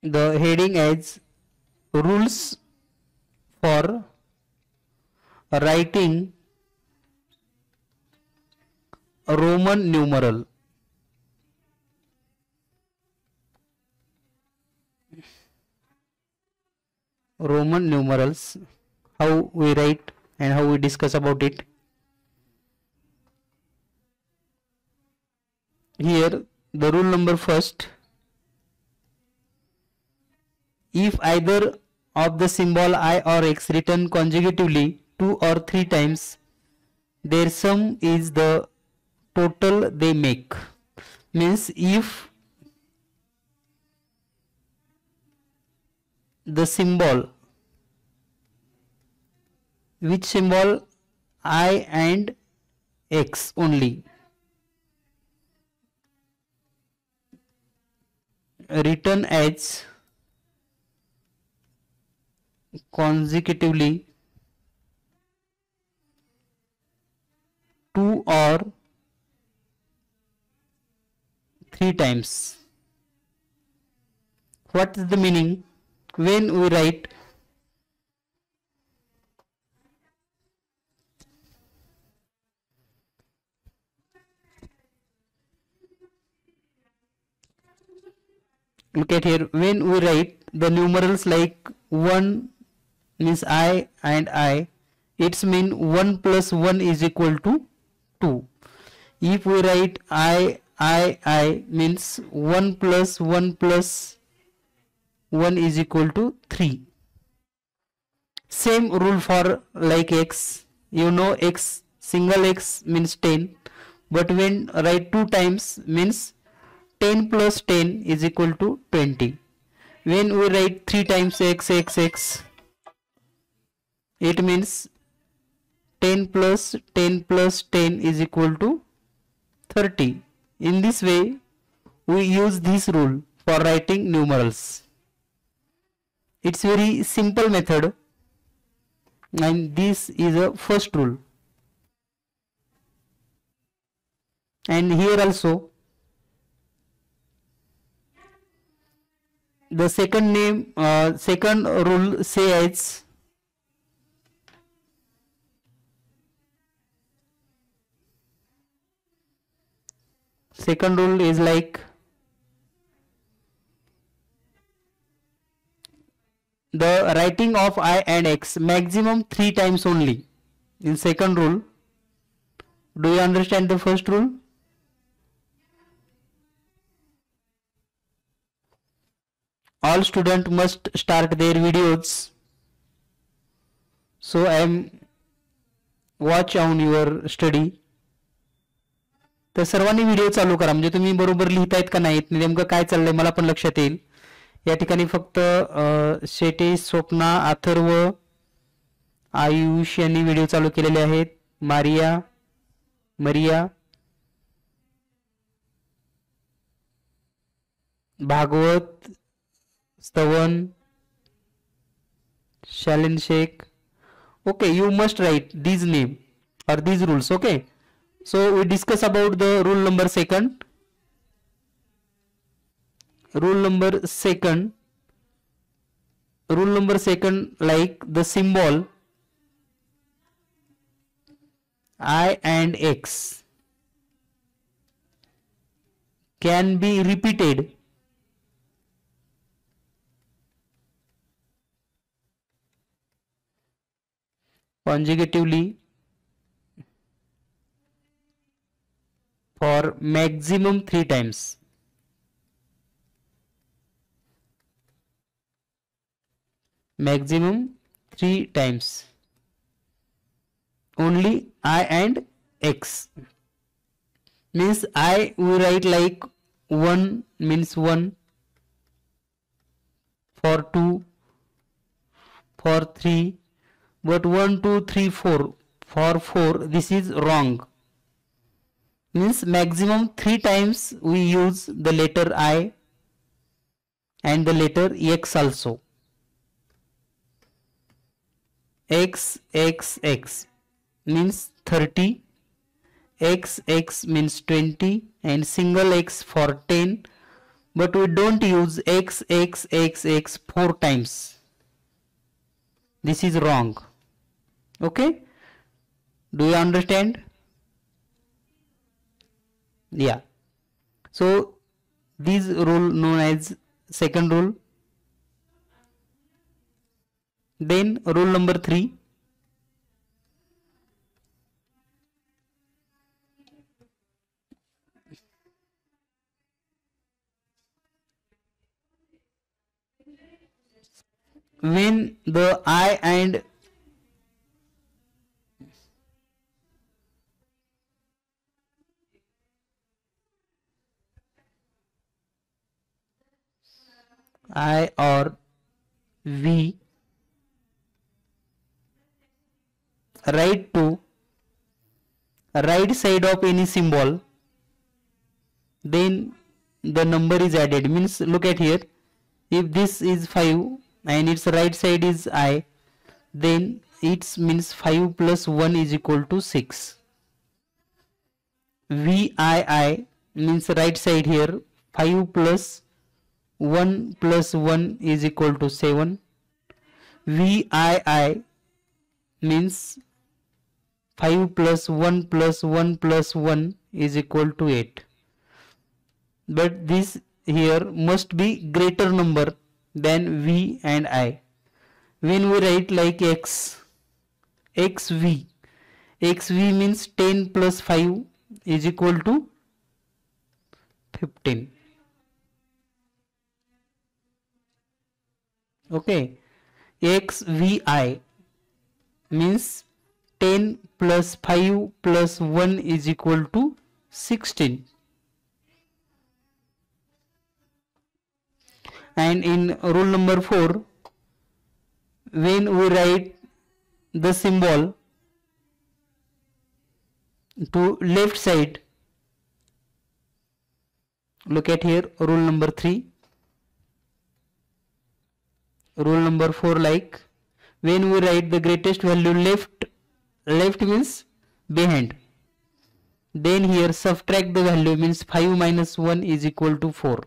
the heading as rules for writing Roman numeral. Roman numerals, how we write and how we discuss about it. Here the rule number first, if either of the symbol I or X written consecutively 2 or 3 times, their sum is the total they make. Means if the symbol, which symbol, I and X only, written as consecutively 2 or 3 times. What is the meaning? When we write look at here, when we write the numerals like 1 means I and I, it's mean 1 plus 1 is equal to 2. If we write I means 1 plus 1 plus 1 is equal to 3. Same rule for like X. You know X, single X means 10, but when write 2 times means 10 plus 10 is equal to 20. When we write 3 times X, it means 10 plus 10 plus 10 is equal to 30. In this way, we use this rule for writing numerals. It's very simple method, and this is a first rule. And here also the second rule says second rule is like the writing of I and X maximum 3 times only. In second rule, do you understand the first rule? All students must start their videos, so I am watch on your study. तर सर्वांनी video चालू करा, म्हणजे तुम्ही बरोबर लिहितायत का नाहीत, नेमकं काय चाललंय मला पण लक्षात येईल. या ठिकाणी फक्त शेटे, स्वप्ना, अथर्व, आयुष यांनी व्हिडिओ चालू केलेले आहेत. मरिया, भागवत, स्तवन, Shalin Sheikh. Okay, you must write these name or these rules. Okay, so we discuss about the rule number second. Rule number second, like the symbol I and X can be repeated consecutively for maximum 3 times. Maximum 3 times. Only I and X. Means I we write like 1 means 1, for 2, for 3, but 1, 2, 3, 4 for 4, this is wrong. Means maximum 3 times we use the letter I and the letter X also. X means 30, X means 20, and single X for 10, but we don't use x 4 times. This is wrong. Okay, do you understand? Yeah. So this rule known as second rule. Then rule number 3. When the I and I or V write to right side of any symbol, then the number is added. Means look at here, if this is 5 and its right side is I, then it means 5 plus 1 is equal to 6. VII means right side here, 5 plus 1 plus 1 is equal to 7. VII means 5 plus 1 plus 1 plus 1 is equal to 8. But this here must be greater number than V and I. When we write like XV means 10 plus 5 is equal to 15. Okay, XVI means 10 plus 5 plus 1 is equal to 16. And in rule number 4, when we write the symbol to left side, look at here, rule number 3. Rule number 4, like when we write the greatest value left means behind, then here subtract the value, means 5 minus 1 is equal to 4.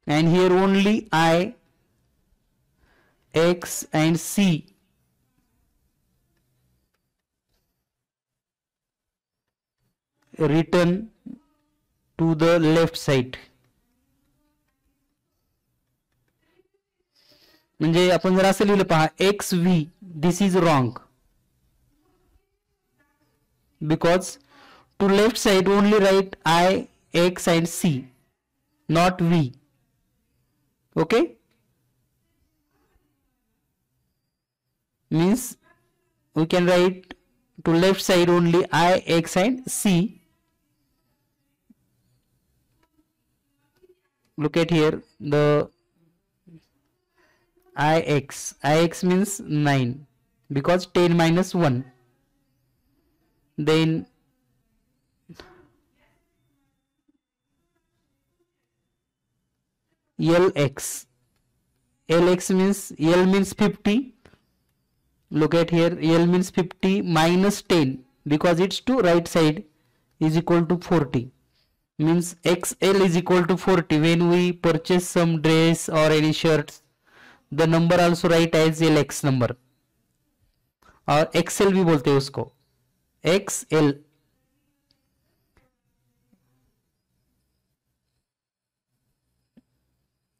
And here only I, X and C written to the left side. म्हणजे आपण जर असं लिहिलं पहा XV, this is wrong, because to left side only write I, X and C, not V. Okay, means we can write to left side only I, X and C. Look at here, the IX means 9, because 10 minus 1. Then LX means L means 50. Look at here, L means 50 minus 10, because it's to right side, is equal to 40. Means XL is equal to 40. When we purchase some dress or any shirts, the number also write as LX number, और XL भी बोलते हैं उसको, XL.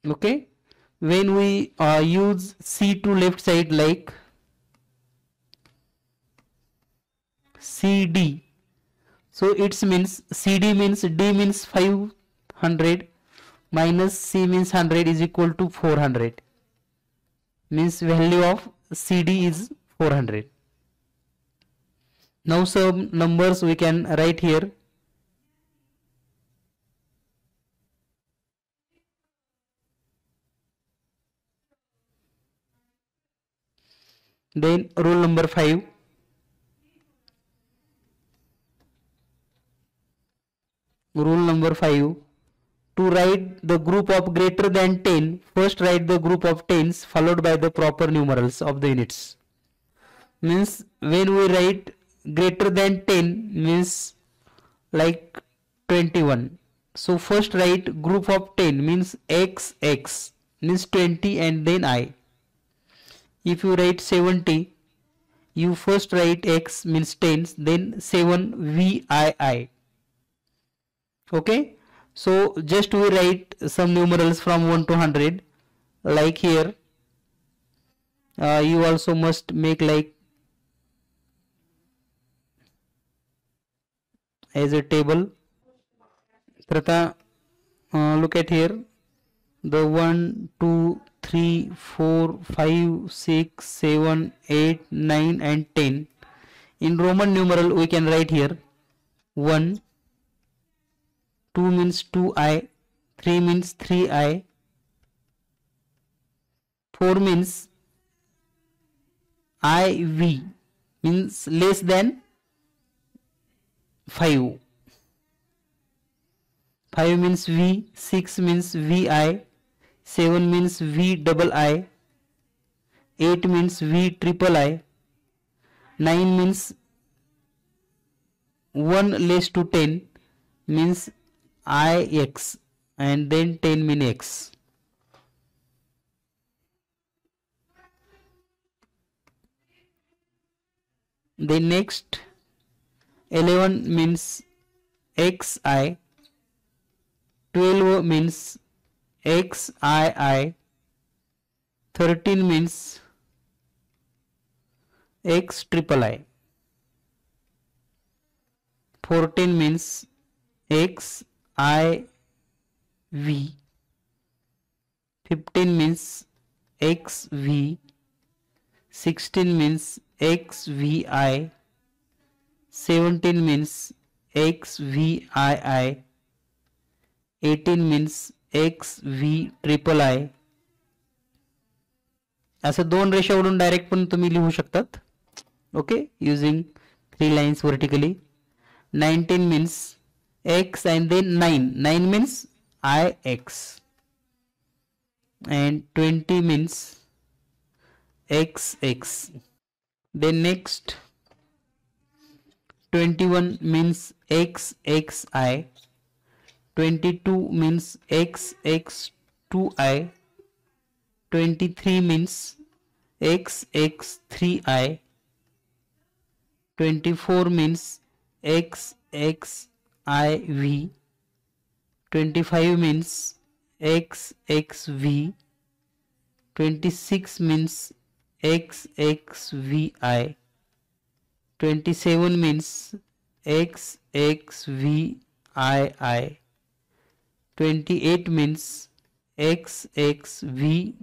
Okay, when we use C to left side like CD, so it means CD means D means 500 minus C means 100 is equal to 400. Means value of CD is 400. Now some numbers we can write here. Then rule number 5. Rule number 5. to write the group of greater than 10, first write the group of tens followed by the proper numerals of the units. Means when we write greater than 10 means like 21. So first write group of 10 means x means 20 and then I. If you write 70, you first write x means tens, then 7 VII. Okay, so just we write some numerals from 1 to 100 like here. You also must make like as a table. Prata, look at here, the 1 2 3 4 5 6 7 8 9 and 10. In Roman numeral we can write here 1, 2 means 2I, 3 means 3I, 4 means IV means less than 5. 5 means V, 6 means VI, 7 means VII, 8 means VIII, 9 means 1 less to 10 means IX, and then 10 means X. Then next 11 means XI, 12 means XII, 13 means XIII, 14 means XIV, 15 means XV, 16 means XVI, 17 means XVI, 18 means XVIII. असं दोन रेषावरून direct पण तुम्ही लिहू शकतात. Okay, using 3 lines vertically. 19 means X and then 9. 9 means IX. And 20 means XX. Then next 21 means XXI, 22 means XX2I, 23 means XX3I, 24 means XXIV, 25 means XXV, 26 means XXVI, 27 means XXVII, 28 means XXVIII,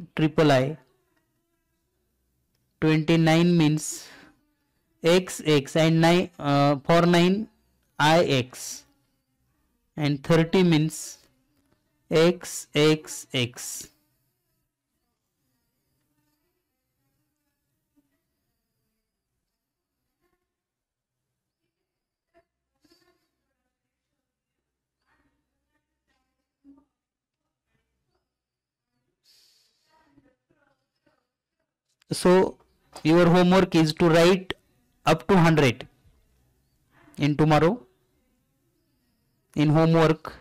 29 means XX and 9 for 9 IX, and 30 means XXX. So your homework is to write up to 100 in tomorrow. In homework,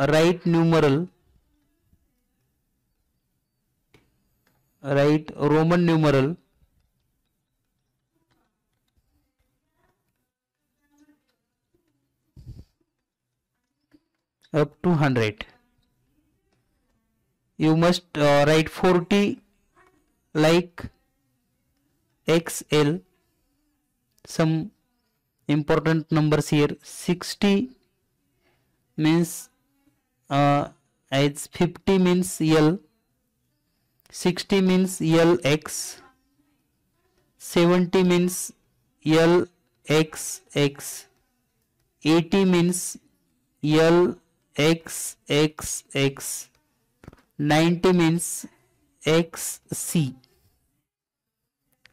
write numeral, write Roman numeral up to 100. You must write 40 like XL. Some important numbers here. 60 means as 50 means L, 60 means LX, 70 means LXX, 80 means LXXX, 90 means XC.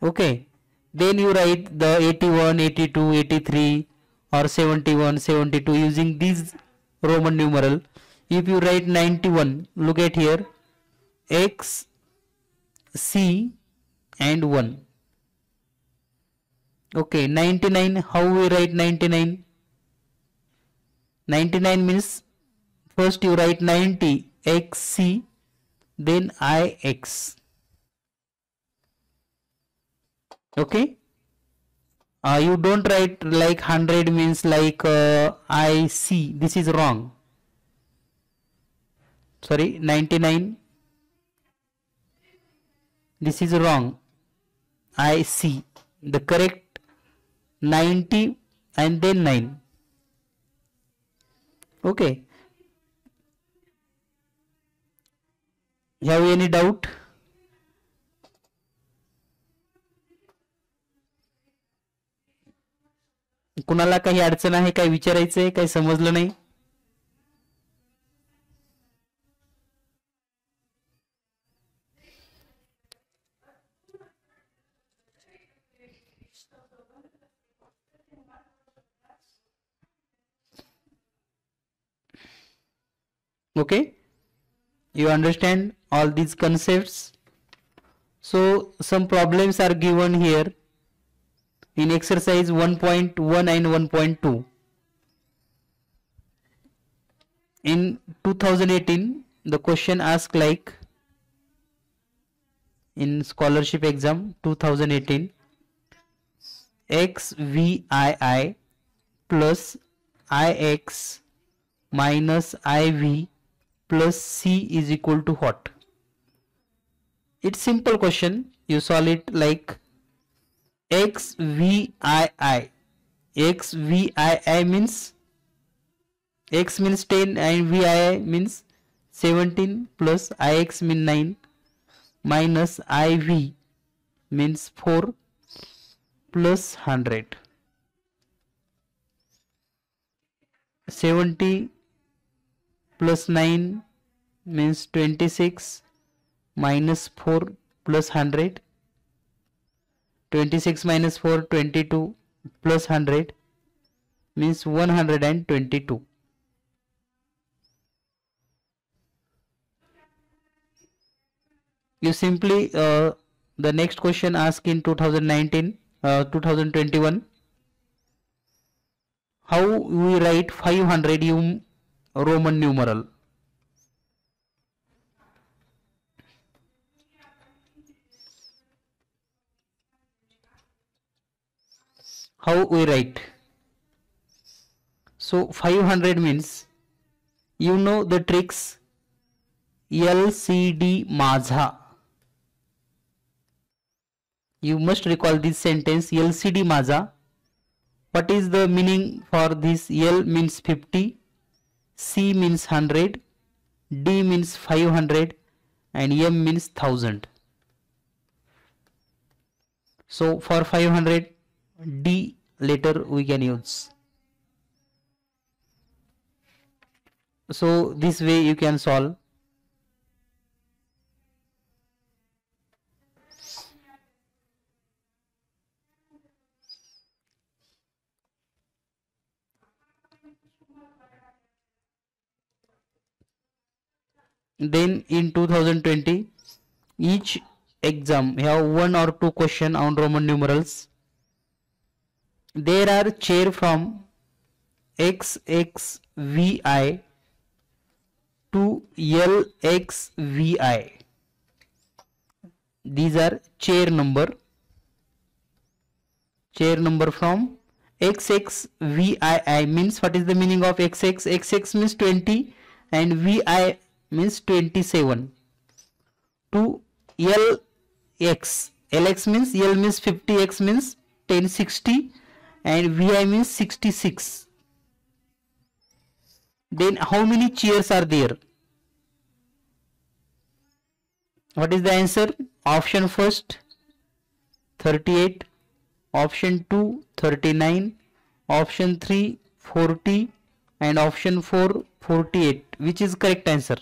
Okay, then you write the 81, 82, 83, or 71, 72 using these Roman numeral. If you write 91, look at here, X, C and 1. Okay, 99, how we write 99? 99 means first you write 90, XC, then IX. Okay. You don't write like 100 means like IC. This is wrong. Sorry, 99. This is wrong. IC. The correct 90 and then 9. Okay. Have any doubt? कुणाला काही अडचण आहे, काय विचारायचं आहे, काही समजलं नाही? Okay, you understand all these concepts? So some problems are given here in exercise 1.1 and 1.2. In 2018, the question asked like in scholarship exam 2018, XVII plus IX minus IV plus C is equal to what? It's simple question. You solve it like XVII. XVII means X means 10 and VII means 17 plus IX means 9 minus IV means 4 plus 100. 70 plus 9 means 26 minus 4 plus 100. 26 minus 4, 22 plus 100 means 122. You simply the next question asked in 2021, how we write 500 Roman numeral? How we write? So 500 means, you know the tricks, LCD माझा. You must recall this sentence, LCD माझा. What is the meaning for this? L means 50, C means 100, D means 500 and M means 1000. So for 500, D letter we can use. So this way you can solve. Then in 2020, each exam have one or two question on Roman numerals. There are chair from XXVI to LXVI. These are chair number. Chair number from XXVII means, what is the meaning of XX? XX means 20 and VI means 27. To LX. LX means, L means 50, X means 1060 and VI means 66. Then how many chairs are there? What is the answer? Option first 38, option 2 39, option 3 40 and option 4 48. Which is correct answer?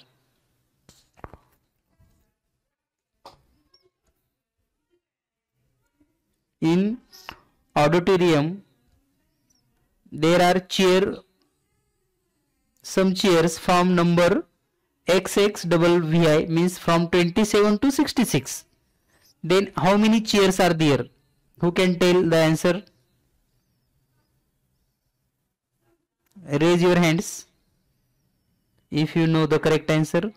In auditorium there are some chairs from number XXVI, means from 27 to 66. Then how many chairs are there? Who can tell the answer? Raise your hands if you know the correct answer.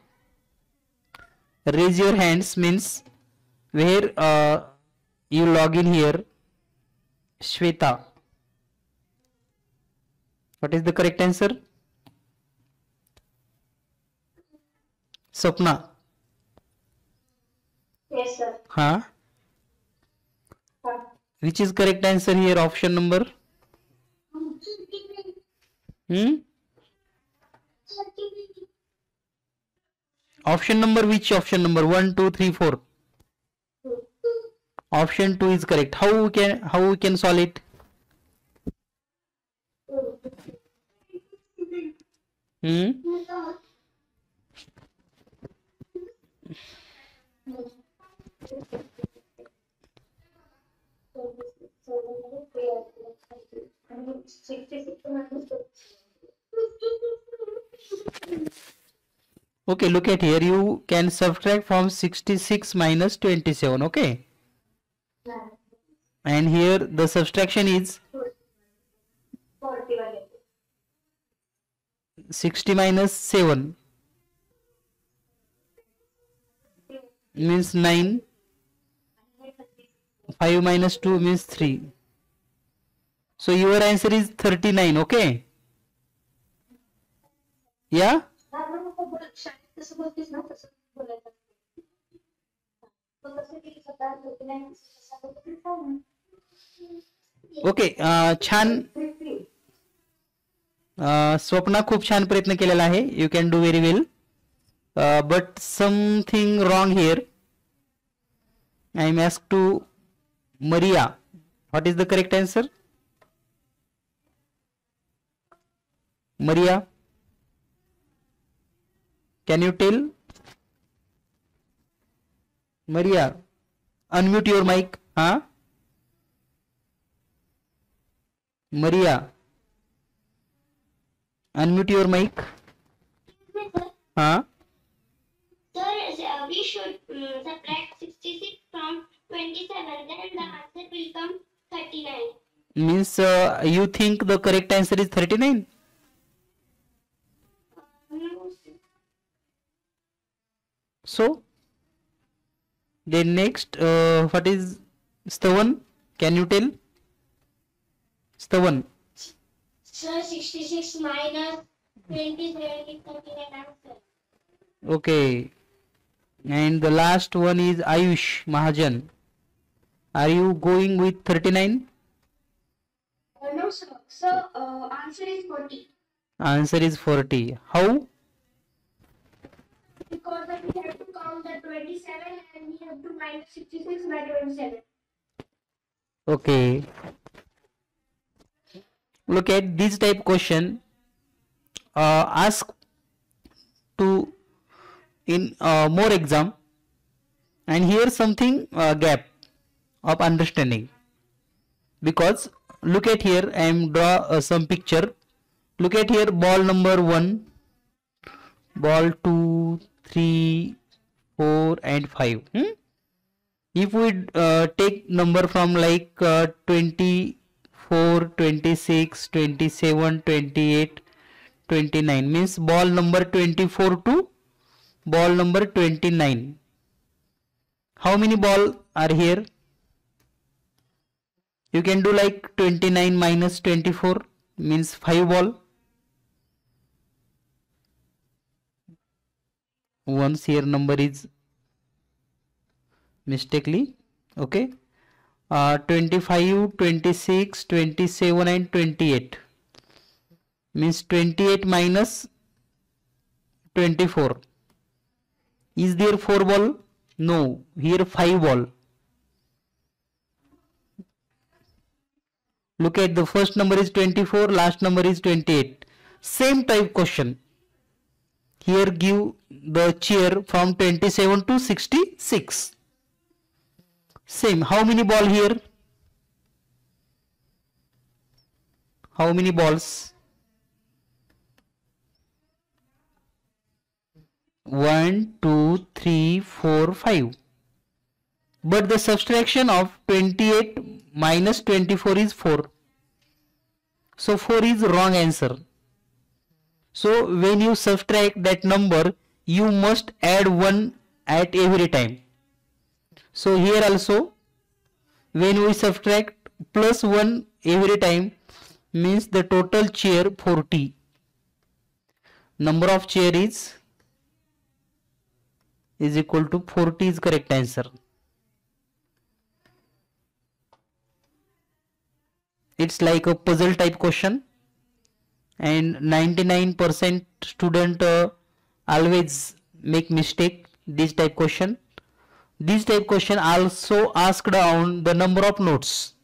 Raise your hands means where you log in here. Shweta, what is the correct answer? Swapna? Yes, sir. Huh? Which is correct answer here? Option number? Option number, which option number? 1, 2, 3, 4. Option 2 is correct. How we can solve it? Okay, look at here. You can subtract from 66 minus 27. Okay. And here the subtraction is 60 minus 7 means 9. 5 minus 2 means 3. So your answer is 39. Okay. Yeah. Okay. छान. स्वप्ना खूप छान प्रयत्न केलेला आहे. You can do very well. But something wrong here. I am ask to Maria. What is the correct answer? Maria, can you tell? Maria, unmute your mic. Huh? Maria, unmute your mic. Huh? Sir, we should subtract 66 from 27, then the answer will come 39. Means you think the correct answer is 39? No. So, then next, what is Stavan? Can you tell? Stavan. Sir, 66 minus 27 is 39 answer. Okay. And the last one is Ayush Mahajan. Are you going with 39? No, sir. So, answer is 40. Answer is 40. How? Because we have to count the 27 and we have to minus 66 by 27. Okay. Look at this type question. Ask to in more exam, and here something gap of understanding, because look at here, I am draw some picture. Look at here, ball number 1, ball 2, 3, 4 and 5. If we take number from like 24, 26, 27, 28, 29, means ball number 24 to ball number 29. How many ball are here? You can do like 29 minus 24 means 5 ball. Once here number is mistakenly. Okay. 25, 26, 27 and 28 means 28 minus 24. Is there 4 ball? No, here 5 ball. Look at the first number is 24, last number is 28. Same type question. Here give the chair from 27 to 66. Same. How many ball here? how many balls? 1, 2, 3, 4, 5. But the subtraction of 28 minus 24 is 4. So 4 is wrong answer. So when you subtract that number, you must add 1 at every time. So here also, when we subtract plus 1 every time, means the total chair 40. Number of chair is equal to 40 is correct answer. It's like a puzzle type question, and 99% student always make mistake this type question. This type question also asked on the number of notes.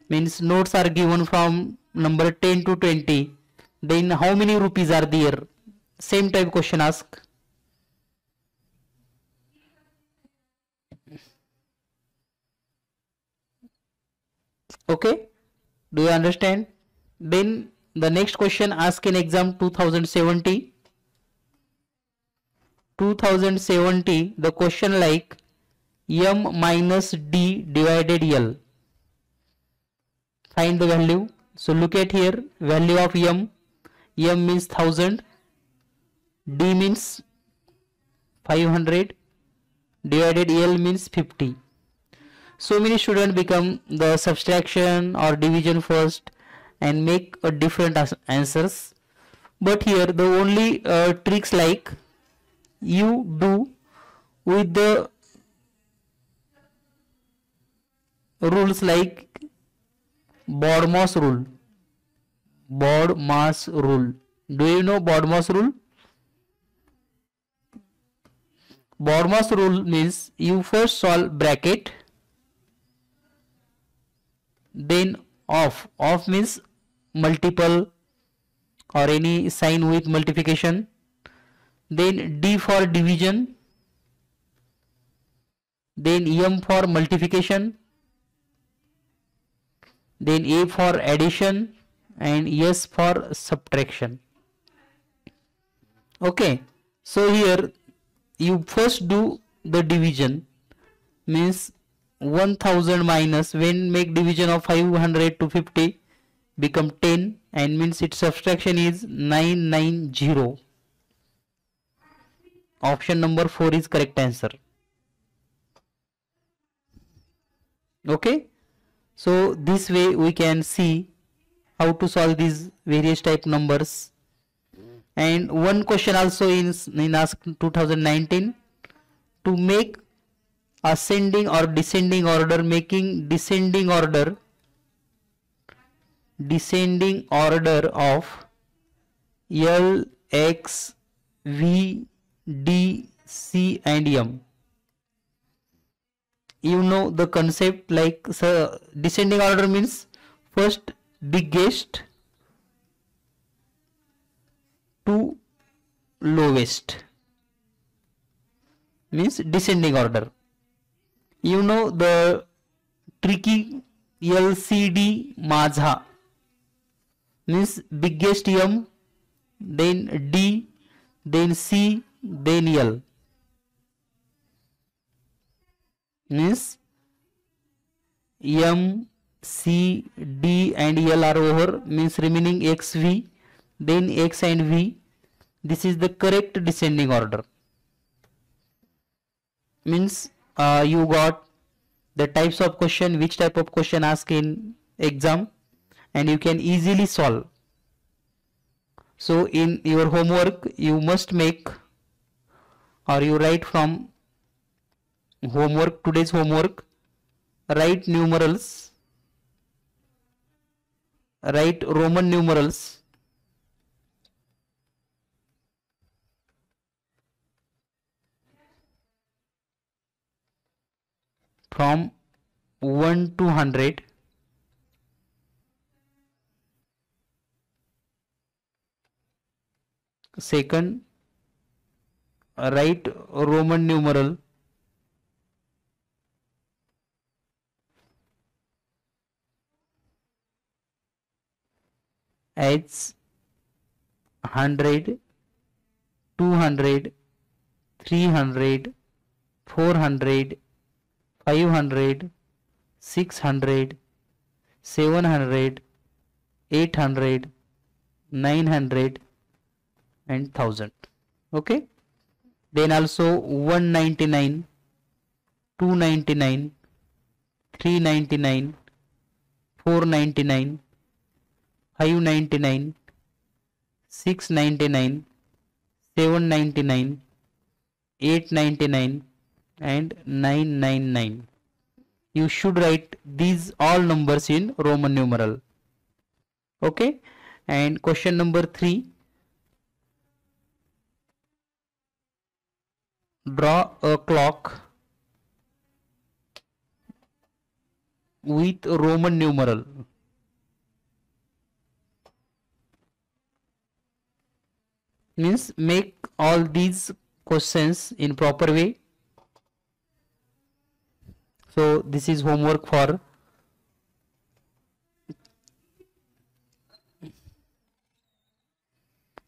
Means notes are given from number 10 to 20. Then how many rupees are there? Same type question ask. Okay, do you understand? Then the next question asked in exam 2070. 2070, the question like m minus d divided l. Find the value. So look at here, value of m. M means 1000, d means 500, divided l means 50. So many students become the subtraction or division first and make a different answers. But here the only tricks like you do with the rules like BODMAS rule. BODMAS rule. Do you know BODMAS rule? BODMAS rule means you first solve bracket, then off. Off means multiple or any sign with multiplication. Then D for division. Then M for multiplication. Then A for addition and S for subtraction. Okay. So here you first do the division, means 1000 minus, when make division of 500 to 50 become 10, and means its subtraction is 990. Option number 4 is correct answer. Okay, so this way we can see how to solve these various type numbers. And one question also in ask 2019, to make ascending or descending order, making descending order of L, X, V, D, C and M. You know the concept, like descending order means first biggest to lowest, means descending order. You know the tricky LCD माझा, means biggest M, then D, then C, then L, means M, C, D and L are over, means remaining X, V, then X and V. This is the correct descending order. Means you got the types of question, which type of question asked in exam, and you can easily solve. So in your homework you must make, or you write from homework, today's homework, write numerals, write Roman numerals from 1 to 100. Second, write Roman numeral as 100, 200, 300, 400, 500, 600, 700, 800, 900 and 1000. Okay, then also 199, 299, 399, 499, 599, 699, 799, 899 and 999. You should write these all numbers in Roman numeral. Okay, and question number 3. Draw a clock with Roman numeral. Means make all these questions in proper way. So this is homework for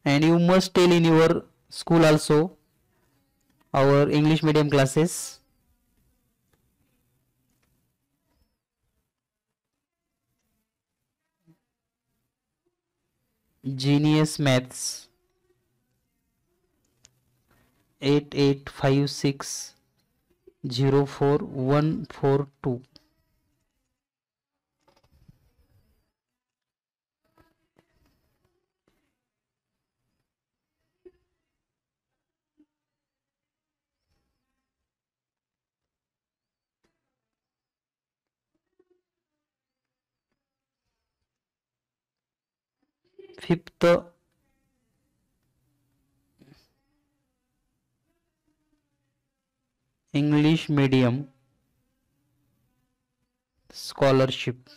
and you must tell in your school also, our English medium classes. Genius Maths 8856044142. Fifth English medium scholarship.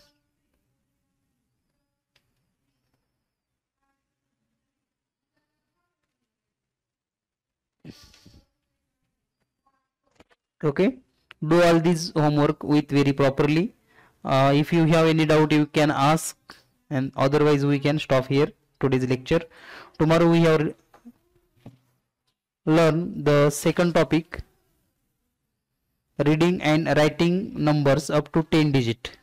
Okay, do all this homework with very properly. If you have any doubt, you can ask, and otherwise we can stop here today's lecture. Tomorrow we have learn the second topic, reading and writing numbers up to 10 digit.